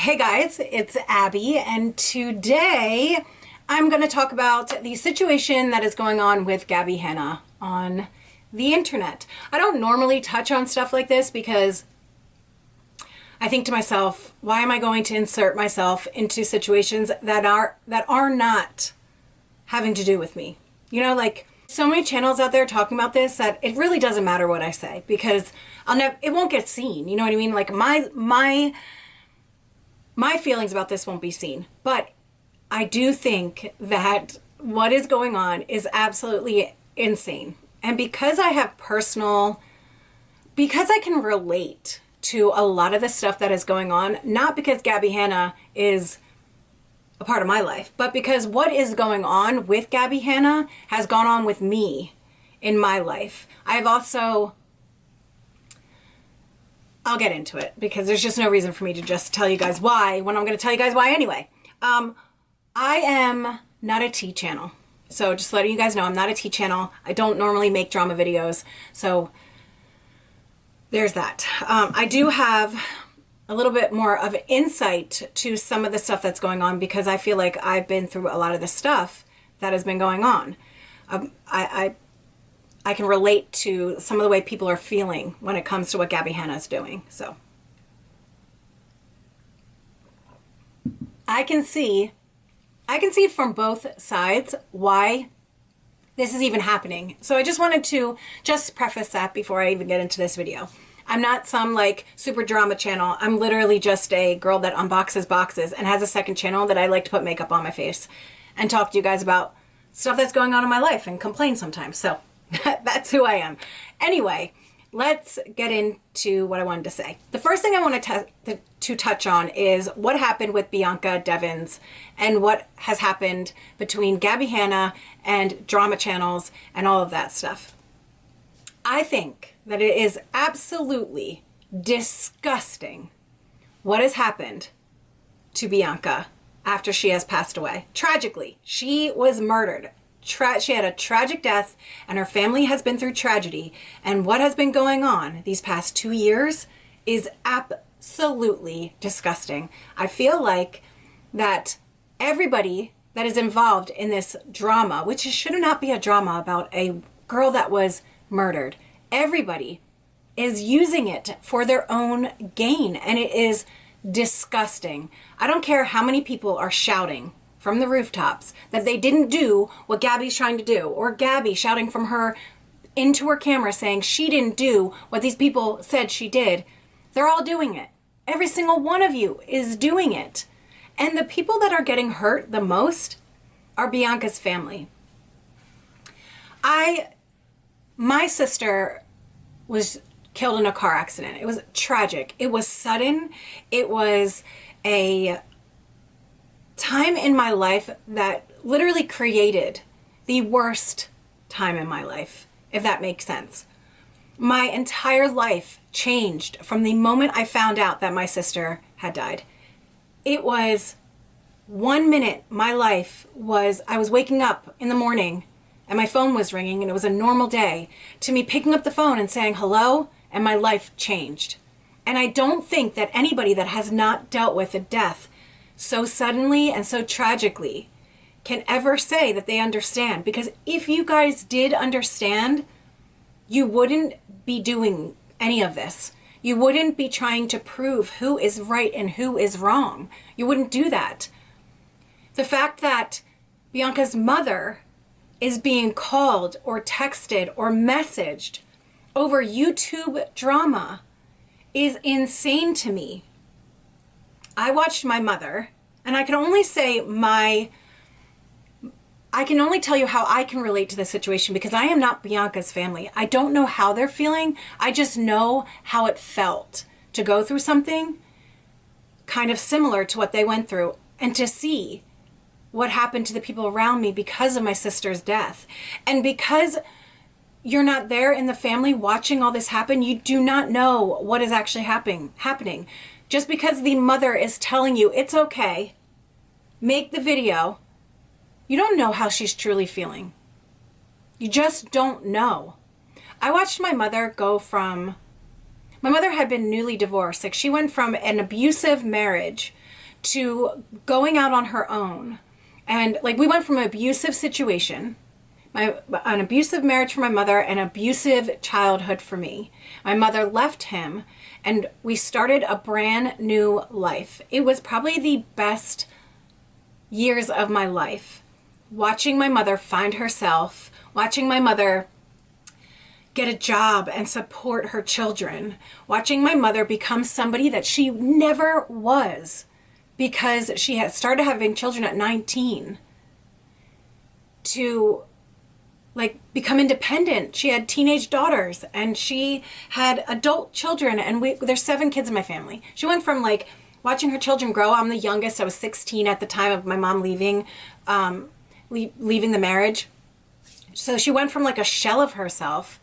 Hey guys, it's Abby, and today I'm going to talk about the situation that is going on with Gabbie Hanna on the internet. I don't normally touch on stuff like this because I think to myself, why am I going to insert myself into situations that are not having to do with me? You know, like so many channels out there talking about this that it really doesn't matter what I say because it won't get seen. You know what I mean? Like my feelings about this won't be seen, but I do think that what is going on is absolutely insane. And because I can relate to a lot of the stuff that is going on, not because Gabbie Hanna is a part of my life, but because what is going on with Gabbie Hanna has gone on with me in my life. I'll get into it because there's just no reason for me to just tell you guys why when I'm going to tell you guys why anyway. I am not a tea channel. So just letting you guys know, I'm not a tea channel. I don't normally make drama videos. So there's that. I do have a little bit more of insight to some of the stuff that's going on because I feel like I've been through a lot of the stuff that has been going on. I can relate to some of the way people are feeling when it comes to what Gabbie Hanna is doing. So I can see from both sides why this is even happening. So I just wanted to just preface that before I even get into this video. I'm not some like super drama channel. I'm literally just a girl that unboxes boxes and has a second channel that I like to put makeup on my face and talk to you guys about stuff that's going on in my life and complain sometimes. So that's who I am. Anyway, let's get into what I wanted to say. The first thing I want to touch on is what happened with Bianca Devins and what has happened between Gabbie Hanna and drama channels and all of that stuff. I think that it is absolutely disgusting what has happened to Bianca after she has passed away. Tragically, she was murdered. She had a tragic death and her family has been through tragedy, and what has been going on these past 2 years is absolutely disgusting. I feel like that everybody that is involved in this drama, which should not be a drama about a girl that was murdered, everybody is using it for their own gain, and it is disgusting. I don't care how many people are shouting from the rooftops that they didn't do what Gabbie's trying to do, or Gabbie shouting from her into her camera saying she didn't do what these people said she did. They're all doing it. Every single one of you is doing it. And the people that are getting hurt the most are Bianca's family. My sister was killed in a car accident. It was tragic. It was sudden. It was a time in my life that literally created the worst time in my life, if that makes sense. My entire life changed from the moment I found out that my sister had died. It was 1 minute, I was waking up in the morning and my phone was ringing and it was a normal day, to me picking up the phone and saying hello, and my life changed. And I don't think that anybody that has not dealt with a death so suddenly and so tragically can ever say that they understand. Because if you guys did understand, you wouldn't be doing any of this. You wouldn't be trying to prove who is right and who is wrong. You wouldn't do that. The fact that Bianca's mother is being called or texted or messaged over YouTube drama is insane to me. I watched my mother, and I can only tell you how I can relate to the situation because I am not Bianca's family. I don't know how they're feeling. I just know how it felt to go through something kind of similar to what they went through and to see what happened to the people around me because of my sister's death. And because you're not there in the family watching all this happen, you do not know what is actually happening. Just because the mother is telling you it's okay, make the video, you don't know how she's truly feeling. You just don't know. I watched my mother go from My mother had been newly divorced. Like, she went from an abusive marriage to going out on her own. And like, we went from an abusive situation, an abusive marriage for my mother, an abusive childhood for me. My mother left him and we started a brand new life. It was probably the best years of my life. Watching my mother find herself, watching my mother get a job and support her children, watching my mother become somebody that she never was because she had started having children at 19 to like become independent. She had teenage daughters and she had adult children, and there's 7 kids in my family. She went from like watching her children grow. I'm the youngest. I was 16 at the time of my mom leaving the marriage. So she went from like a shell of herself,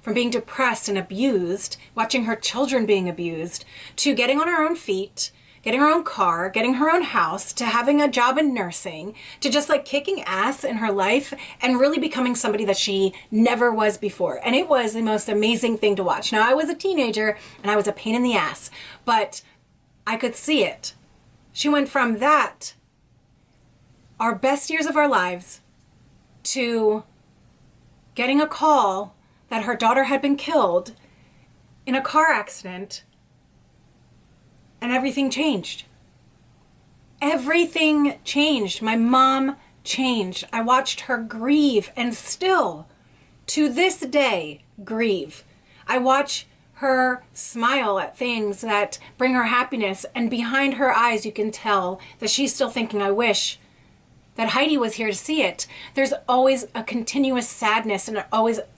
from being depressed and abused, watching her children being abused, to getting on her own feet, getting her own car, getting her own house, to having a job in nursing, to just like kicking ass in her life and really becoming somebody that she never was before. And it was the most amazing thing to watch. Now, I was a teenager and I was a pain in the ass, but I could see it. She went from that, our best years of our lives, to getting a call that her daughter had been killed in a car accident, and everything changed. Everything changed. My mom changed. I watched her grieve and still, to this day, grieve. I watch her smile at things that bring her happiness, and behind her eyes you can tell that she's still thinking, I wish that Heidi was here to see it. There's always a continuous sadness, and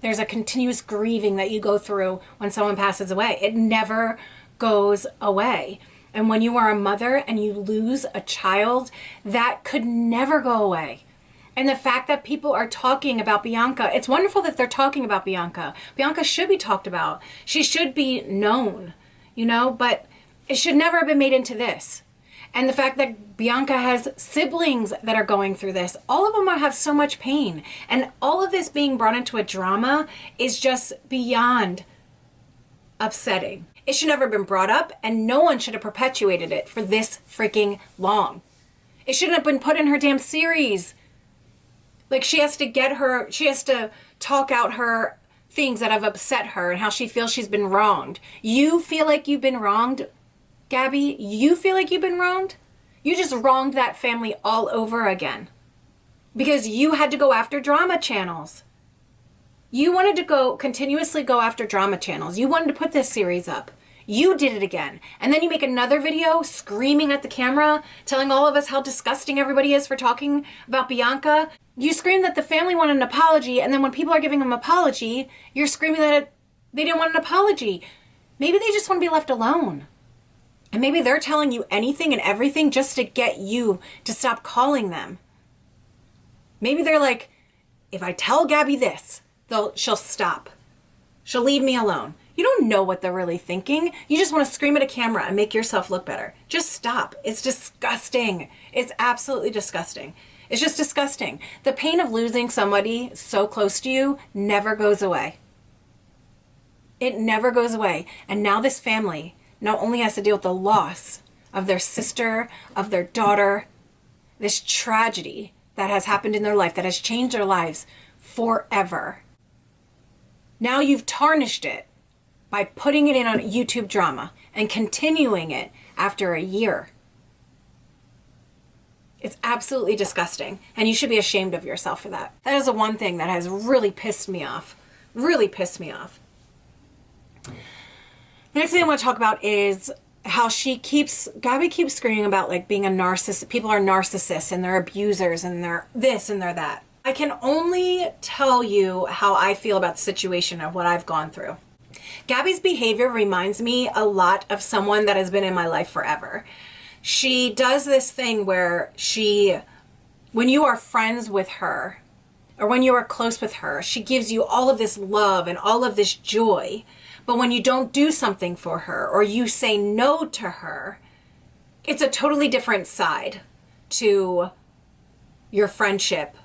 there's a continuous grieving that you go through when someone passes away. It never goes away. And when you are a mother and you lose a child, that could never go away. And the fact that people are talking about Bianca, it's wonderful that they're talking about Bianca. Bianca should be talked about. She should be known, you know, but it should never have been made into this. And the fact that Bianca has siblings that are going through this, all of them have so much pain. And all of this being brought into a drama is just beyond upsetting. It should never have been brought up, and no one should have perpetuated it for this freaking long. It shouldn't have been put in her damn series. Like, she has to talk out her things that have upset her and how she feels she's been wronged. You feel like you've been wronged, Gabbie? You feel like you've been wronged? You just wronged that family all over again because you had to go after drama channels. You wanted to continuously go after drama channels. You wanted to put this series up. You did it again. And then you make another video screaming at the camera, telling all of us how disgusting everybody is for talking about Bianca. You scream that the family wanted an apology, and then when people are giving them an apology, you're screaming that they didn't want an apology. Maybe they just want to be left alone. And maybe they're telling you anything and everything just to get you to stop calling them. Maybe they're like, if I tell Gabbie this, she'll stop. She'll leave me alone. You don't know what they're really thinking. You just want to scream at a camera and make yourself look better. Just stop. It's disgusting. It's absolutely disgusting. It's just disgusting. The pain of losing somebody so close to you never goes away. It never goes away. And now this family not only has to deal with the loss of their sister, of their daughter, this tragedy that has happened in their life, that has changed their lives forever. Now you've tarnished it by putting it in on YouTube drama and continuing it after a year. It's absolutely disgusting, and you should be ashamed of yourself for that. That is the one thing that has really pissed me off. Really pissed me off. The next thing I want to talk about is how Gabbie keeps screaming about like being a narcissist. People are narcissists and they're abusers and they're this and they're that. I can only tell you how I feel about the situation of what I've gone through. Gabbie's behavior reminds me a lot of someone that has been in my life forever. She does this thing where when you are friends with her or when you are close with her, she gives you all of this love and all of this joy. But when you don't do something for her or you say no to her, it's a totally different side to your friendship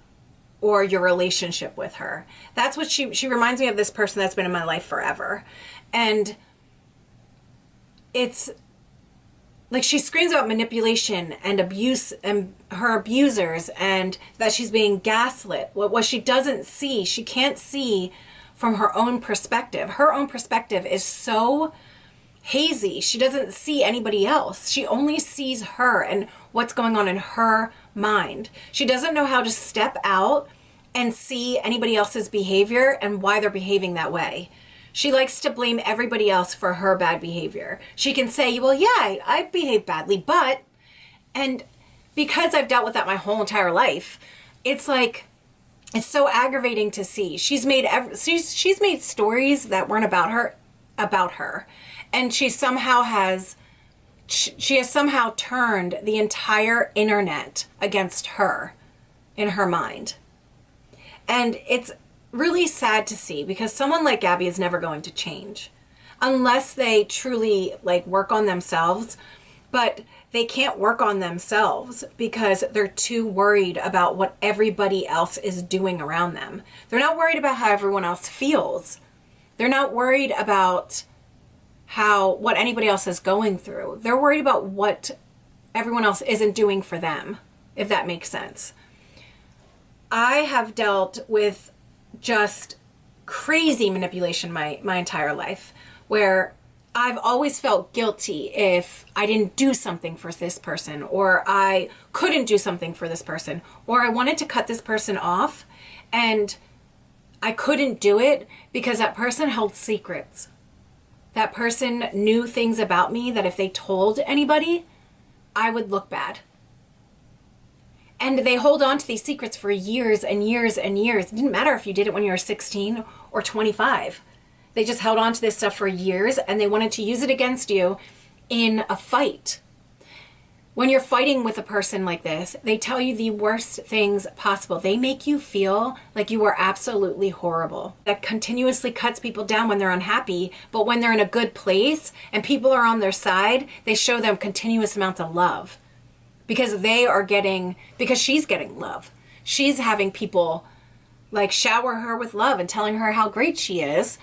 or your relationship with her. That's what she reminds me of, this person that's been in my life forever. And it's like she screams about manipulation and abuse and her abusers and that she's being gaslit. What she doesn't see, she can't see from her own perspective. Her own perspective is so hazy. She doesn't see anybody else. She only sees her and what's going on in her mind. She doesn't know how to step out and see anybody else's behavior and why they're behaving that way. She likes to blame everybody else for her bad behavior. She can say, well, yeah, I behaved badly, but, and because I've dealt with that my whole entire life, it's like, it's so aggravating to see. She's made stories that weren't about her. And she has somehow turned the entire internet against her in her mind. And it's really sad to see, because someone like Gabbie is never going to change unless they truly like work on themselves. But they can't work on themselves because they're too worried about what everybody else is doing around them. They're not worried about how everyone else feels. They're not worried about what anybody else is going through. They're worried about what everyone else isn't doing for them, if that makes sense. I have dealt with just crazy manipulation my entire life, where I've always felt guilty if I didn't do something for this person, or I couldn't do something for this person, or I wanted to cut this person off and I couldn't do it because that person held secrets. That person knew things about me that if they told anybody, I would look bad. And they hold on to these secrets for years and years and years. It didn't matter if you did it when you were 16 or 25. They just held on to this stuff for years and they wanted to use it against you in a fight. When you're fighting with a person like this, they tell you the worst things possible. They make you feel like you are absolutely horrible. That continuously cuts people down when they're unhappy, but when they're in a good place and people are on their side, they show them continuous amounts of love. Because she's getting love. She's having people like shower her with love and telling her how great she is.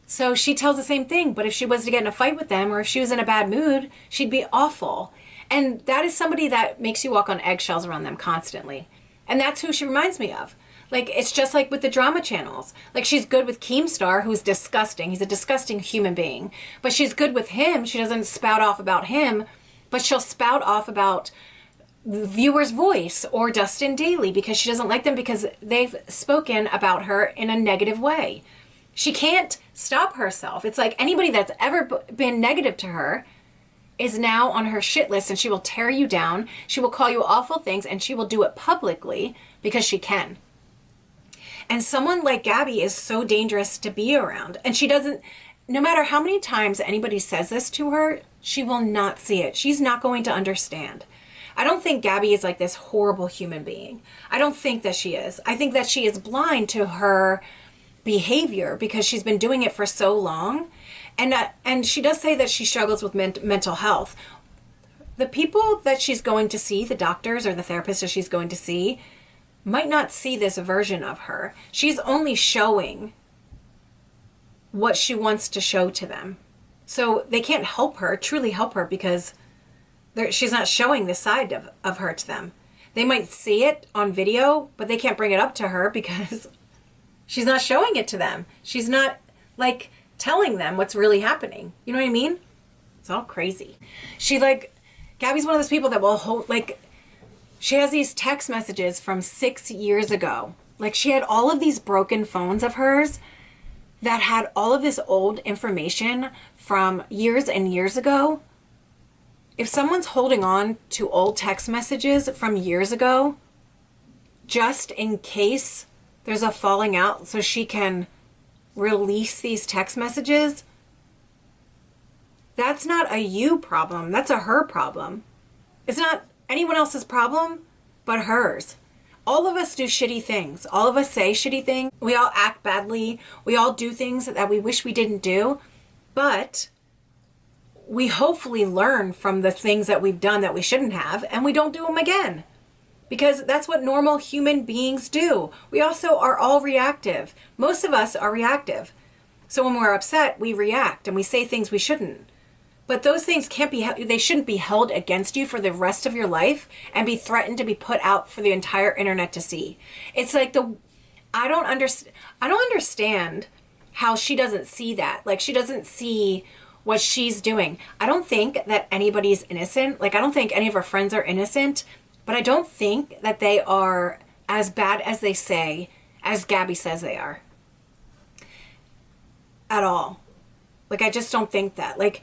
So she tells the same thing, but if she was to get in a fight with them or if she was in a bad mood, she'd be awful. And that is somebody that makes you walk on eggshells around them constantly. And that's who she reminds me of. Like, it's just like with the drama channels. Like, she's good with Keemstar, who's disgusting. He's a disgusting human being. But she's good with him. She doesn't spout off about him, but she'll spout off about Viewer's Voice or Dustin Daily because she doesn't like them because they've spoken about her in a negative way. She can't stop herself. It's like anybody that's ever been negative to her is now on her shit list, and she will tear you down. She will call you awful things, and she will do it publicly because she can. And someone like Gabbie is so dangerous to be around. And she doesn't, no matter how many times anybody says this to her, she will not see it. She's not going to understand. I don't think Gabbie is like this horrible human being. I don't think that she is. I think that she is blind to her behavior because she's been doing it for so long. And she does say that she struggles with mental health. The people that she's going to see, the doctors or the therapists that she's going to see, might not see this version of her. She's only showing what she wants to show to them. So they can't help her, truly help her, because she's not showing this side of her to them. They might see it on video, but they can't bring it up to her because she's not showing it to them. She's not like telling them what's really happening. You know what I mean? It's all crazy. Gabbie's one of those people that will hold, she has these text messages from 6 years ago. Like, she had all of these broken phones of hers that had all of this old information from years and years ago. If someone's holding on to old text messages from years ago, just in case there's a falling out so she can release these text messages, that's not a you problem. That's a her problem. It's not anyone else's problem but hers. All of us do shitty things. All of us say shitty things. We all act badly. We all do things that we wish we didn't do. But we hopefully learn from the things that we've done that we shouldn't have, and we don't do them again. Because that's what normal human beings do. We also are all reactive. Most of us are reactive. So when we're upset, we react and we say things we shouldn't. But those things can't be, they shouldn't be held against you for the rest of your life and be threatened to be put out for the entire internet to see. It's like I don't understand how she doesn't see that. Like, she doesn't see what she's doing. I don't think that anybody's innocent. Like, I don't think any of her friends are innocent, but I don't think that they are as bad as they say, as Gabbie says they are. At all. Like, I just don't think that. Like,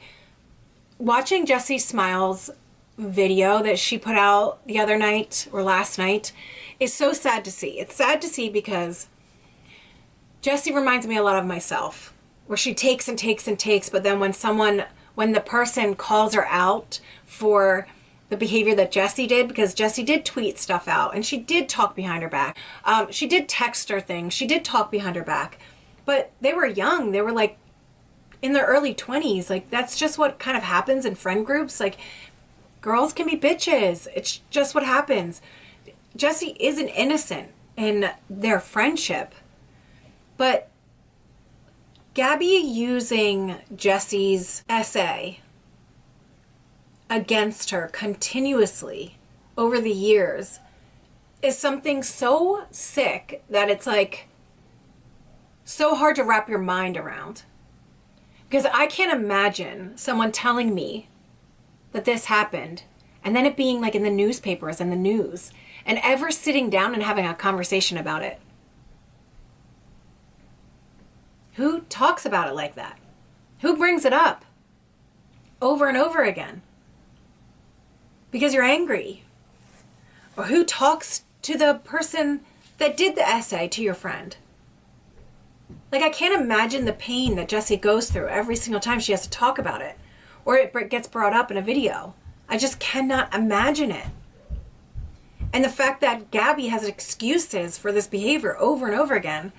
watching Jessie Smiles' video that she put out the other night or last night is so sad to see. It's sad to see because Jessie reminds me a lot of myself, where she takes and takes and takes, but then when the person calls her out for the behavior that Jessie did, because Jessie did tweet stuff out and she did talk behind her back. She did text her things. She did talk behind her back, but they were young. They were like in their early 20s. Like, that's just what kind of happens in friend groups. Like, girls can be bitches. It's just what happens. Jessie isn't innocent in their friendship, but Gabbie using Jessie's essay against her continuously over the years is something so sick that it's like so hard to wrap your mind around. Because I can't imagine someone telling me that this happened and then it being like in the newspapers and the news and ever sitting down and having a conversation about it. Who talks about it like that? Who brings it up over and over again? Because you're angry. Or who talks to the person that did the essay to your friend? Like, I can't imagine the pain that Jessie goes through every single time she has to talk about it, or it gets brought up in a video. I just cannot imagine it. And the fact that Gabbie has excuses for this behavior over and over again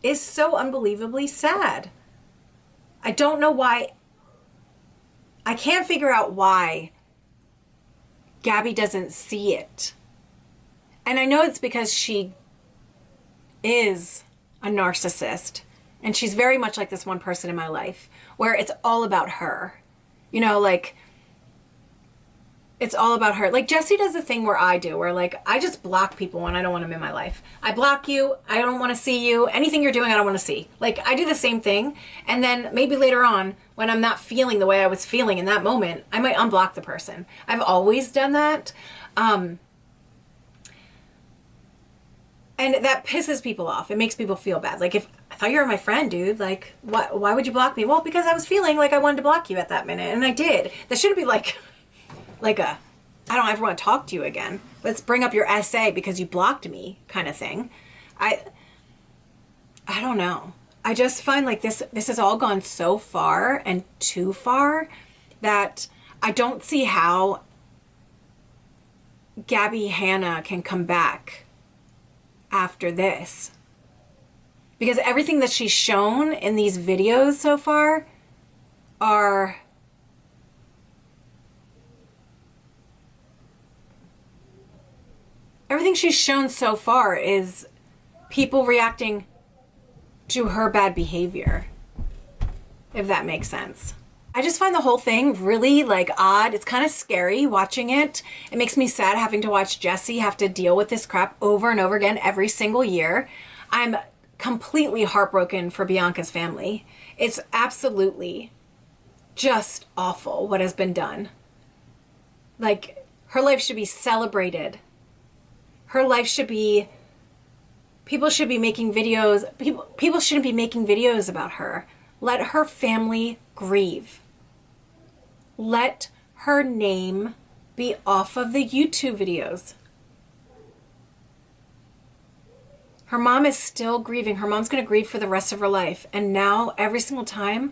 is so unbelievably sad. I don't know why. I can't figure out why Gabbie doesn't see it. And I know it's because she is a narcissist, and she's very much like this one person in my life where it's all about her. You know, like, it's all about her. Like, Jessie does the thing where I do, where like I just block people when I don't want them in my life. I block you. I don't want to see you. Anything you're doing, I don't want to see. Like, I do the same thing, and then maybe later on when I'm not feeling the way I was feeling in that moment, I might unblock the person. I've always done that. And that pisses people off. It makes people feel bad. Like, if I thought you were my friend, dude, like, why would you block me? Well, because I was feeling like I wanted to block you at that minute, and I did. That shouldn't be like a, I don't ever want to talk to you again. Let's bring up your essay because you blocked me kind of thing. I don't know. I just find like this has all gone so far and too far that I don't see how Gabbie Hanna can come back after this, because everything that she's shown in these videos so far are everything she's shown so far is people reacting to her bad behavior, if that makes sense. I just find the whole thing really like odd. It's kind of scary watching it. It makes me sad having to watch Jessie have to deal with this crap over and over again every single year. I'm completely heartbroken for Bianca's family. It's absolutely just awful what has been done. Like, her life should be celebrated. Her life should be, people should be making videos. People shouldn't be making videos about her. Let her family grieve. Let her name be off of the YouTube videos. Her mom is still grieving. Her mom's going to grieve for the rest of her life. And now every single time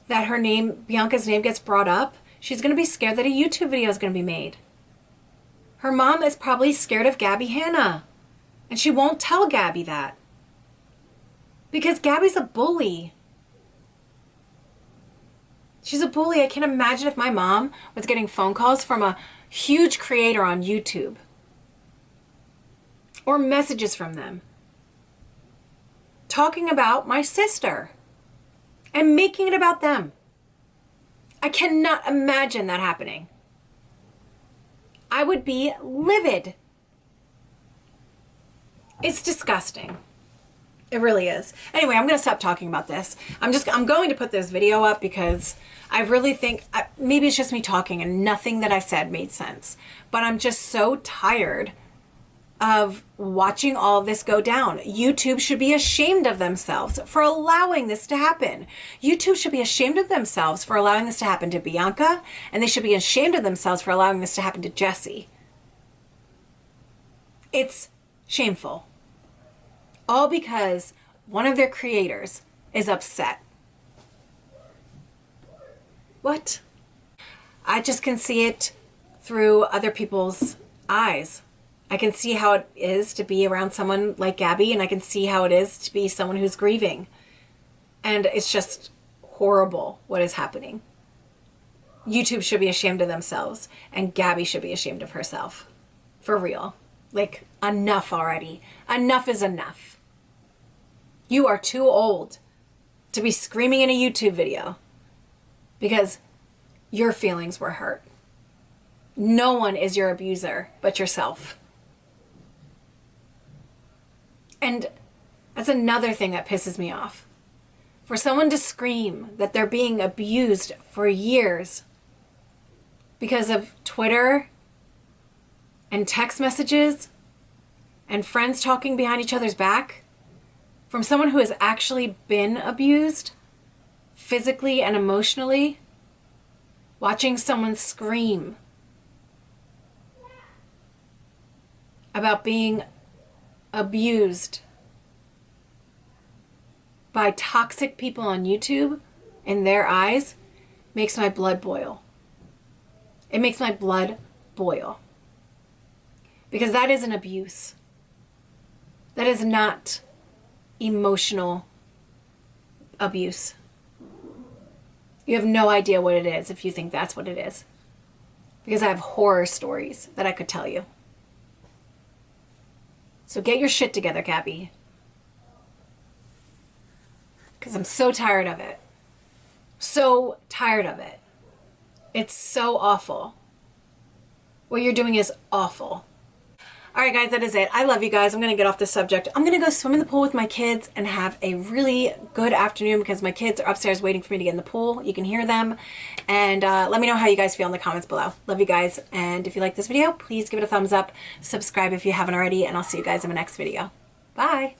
that her name, Bianca's name, gets brought up, she's going to be scared that a YouTube video is going to be made. Her mom is probably scared of Gabbie Hanna. And she won't tell Gabbie that. Because Gabbie's a bully. She's a bully. I can't imagine if my mom was getting phone calls from a huge creator on YouTube. Or messages from them. Talking about my sister. And making it about them. I cannot imagine that happening. I would be livid. It's disgusting. It really is. Anyway, I'm going to stop talking about this. I'm going to put this video up because I really think, maybe it's just me talking and nothing that I said made sense. But I'm just so tired of watching all of this go down. YouTube should be ashamed of themselves for allowing this to happen. YouTube should be ashamed of themselves for allowing this to happen to Bianca, and they should be ashamed of themselves for allowing this to happen to Jessie. It's shameful. All because one of their creators is upset. What? I just can see it through other people's eyes. I can see how it is to be around someone like Gabbie, and I can see how it is to be someone who's grieving. And it's just horrible what is happening. YouTube should be ashamed of themselves, and Gabbie should be ashamed of herself. For real. Like, enough already. Enough is enough. You are too old to be screaming in a YouTube video because your feelings were hurt. No one is your abuser but yourself. And that's another thing that pisses me off. For someone to scream that they're being abused for years because of Twitter and text messages and friends talking behind each other's back, from someone who has actually been abused physically and emotionally, watching someone scream about being abused by toxic people on YouTube in their eyes makes my blood boil. It makes my blood boil. Because that is an abuse. That is not emotional abuse. You have no idea what it is if you think that's what it is. Because I have horror stories that I could tell you. So get your shit together, Gabbie. Because I'm so tired of it. So tired of it. It's so awful. What you're doing is awful. All right, guys, that is it. I love you guys. I'm going to get off this subject. I'm going to go swim in the pool with my kids and have a really good afternoon because my kids are upstairs waiting for me to get in the pool. You can hear them. And let me know how you guys feel in the comments below. Love you guys. And if you like this video, please give it a thumbs up. Subscribe if you haven't already. And I'll see you guys in my next video. Bye.